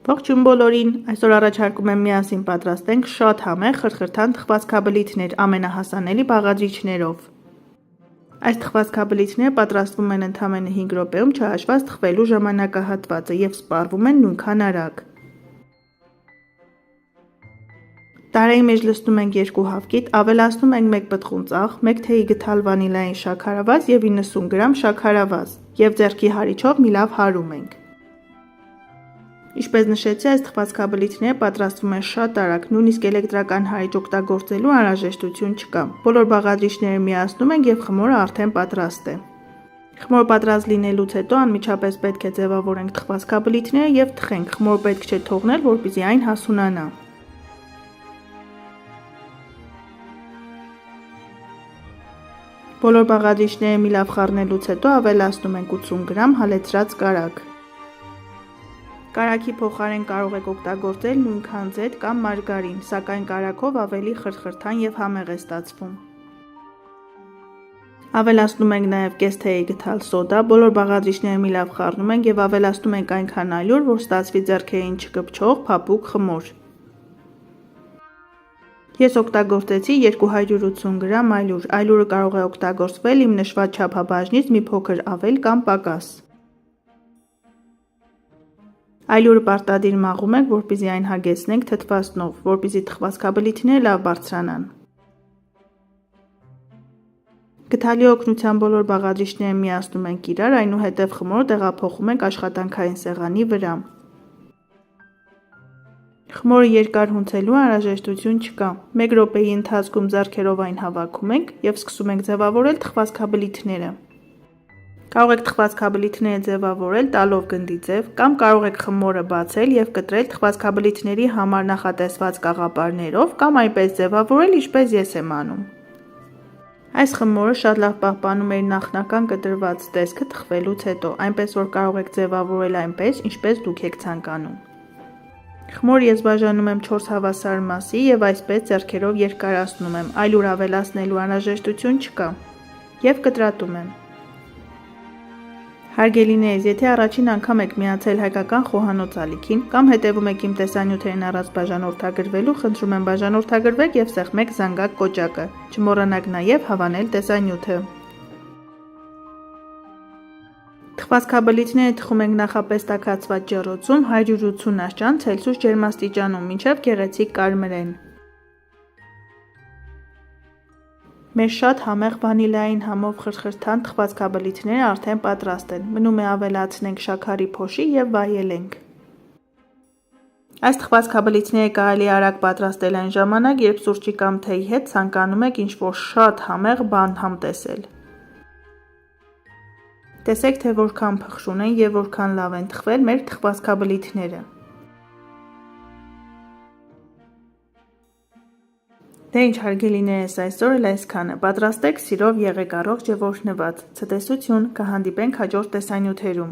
Ողջույն բոլորին, այսօր առաջարկում եմ միասին պատրաստենք շատ համեղ խրթխրթան թխվածքաբլիթներ ամենահասանելի բաղադրիչներով։ Այս թխվածքաբլիթները պատրաստվում են ընդամենը 5 րոպեում չհաշված թխվելու ժամանակահատվածը և սպառվում են նույնքան արագ։ Տարեի մեջ լցնում ենք 2 հավկիթ, ավելացնում ենք 1 պտղուն ծաղ, 1 թեյի գդալ վանիլային շաքարավազ և 90 գրամ շաքարավազ և ձեռքի հարիչով մի լավ հարում ենք։ Ինչպես նշեցի, այս թխվածքաբլիթները պատրաստվում են շատ արագ, նույնիսկ էլեկտրական հարիչ օգտագործելու անհրաժեշտություն չկա։ Բոլոր բաղադրիչները միացնում ենք և խմորը արդեն պատրաստ է։ Խմոր պատրաստ լինելուց հետո անմիջապես պետք է ձևավորենք թխվածքաբլիթները և թխենք, խմոր պետք չէ թողնել, որպեսզի այն հասունանա։ Բոլոր բաղադրիչները մի լավ խառնելուց հետո ավելացնում ենք 80 գրամ հալեցրած կարագ։ Կարագի փոխարեն կարող եք օգտագործել նույնքան ձեթ կամ մարգարին, սակայն կարագով ավելի խրթխրթան և համեղ է ստացվում։ Ավելացնում ենք նաև կես թեյի գդալ սոդա, բոլոր բաղադրիչները մի լավ խառնում ենք և ավելացնում ենք այնքան ալյուր, որ ստացվի ձեռքերին չկպչող, փափուկ խմոր։ Ես օգտագործեցի 280 գրամ ալյուր, ալյուրը կարող է օգտագործվել իմ նշված չափաբաժնից մի փոքր ավել կամ պակաս։ Ալյուրը պարտադիր մաղում ենք, որպեսզի այն հագեցնենք թթվասնով, որպեսզի թխվածքաբլիթները լավ բարձրանան։ Գդալի օգնությամբ բոլոր բաղադրիչները միացնում ենք իրար, այնուհետև խմորը տեղափոխում ենք աշխատանքային սեղանի վրա։ Խմորը երկար հունցելու անհրաժեշտություն չկա։ 1 րոպեի ընթացքում ձեռքերով այն հավաքում ենք և սկսում ենք ձևավորել թխվածքաբլիթները։ Կարող եք թխվածքաբլիթները ձևավորել տալով գնդի ձև, կամ կարող եք խմորը բացել և կտրել թխվածքաբլիթների համար նախատեսված կաղապարներով, կամ այնպես ձևավորել, ինչպես ես եմ անում։ Այս խմորը շատ լավ պահպանում է իր նախնական կտրված տեսքը թխվելուց հետո, այնպես որ կարող եք ձևավորել այնպես, ինչպես դուք եք ցանկանում։ Խմորը ես բաժանում եմ 4 հավասար մասի և այսպես ձեռքերով երկարացնում եմ, ալյուր ավելացնելու անհրաժեշտություն չկա, և կտրատում եմ։ Հարգելիներս, եթե առաջին անգամ եք միացել հայկական խոհանոց ալիքին կամ հետևում եք իմ տեսանյութերին առանց բաժանորդագրվելու, խնդրում եմ բաժանորդագրվեք և սեղմեք զանգակ կոճակը, չմոռանաք նաև հավանել տեսանյութը։ Թխվածքաբլիթները թխում ենք նախապես տաքացված ջեռոցում 180 աստիճան Ցելսիուս ջերմաստիճանում, մինչև գեղեցիկ կարմրեն։ Մեր շատ համեղ վանիլային համով խրթխրթան թխվածքաբլիթները արդեն պատրաստ են, մնում է ավելացնենք շաքարի փոշի և վայելենք։ Այս թխվածքաբլիթները կարելի է արագ պատրաստել այն ժամանակ, երբ սուրճի կամ թեյի հետ ցանկանում եք ինչ-որ շատ համեղ բան համտեսել։ Տեսեք, թե որքան փխշուն են և որքան լավ են թխվել մեր թխվածքաբլիթները։ Դե ինչ հարգելիներս, այսօր էլ այսքանը, պատրաստեք սիրով եղեք առողջ և օրհնված, ցտեսություն, կհանդիպենք հաջորդ տեսանյութերում։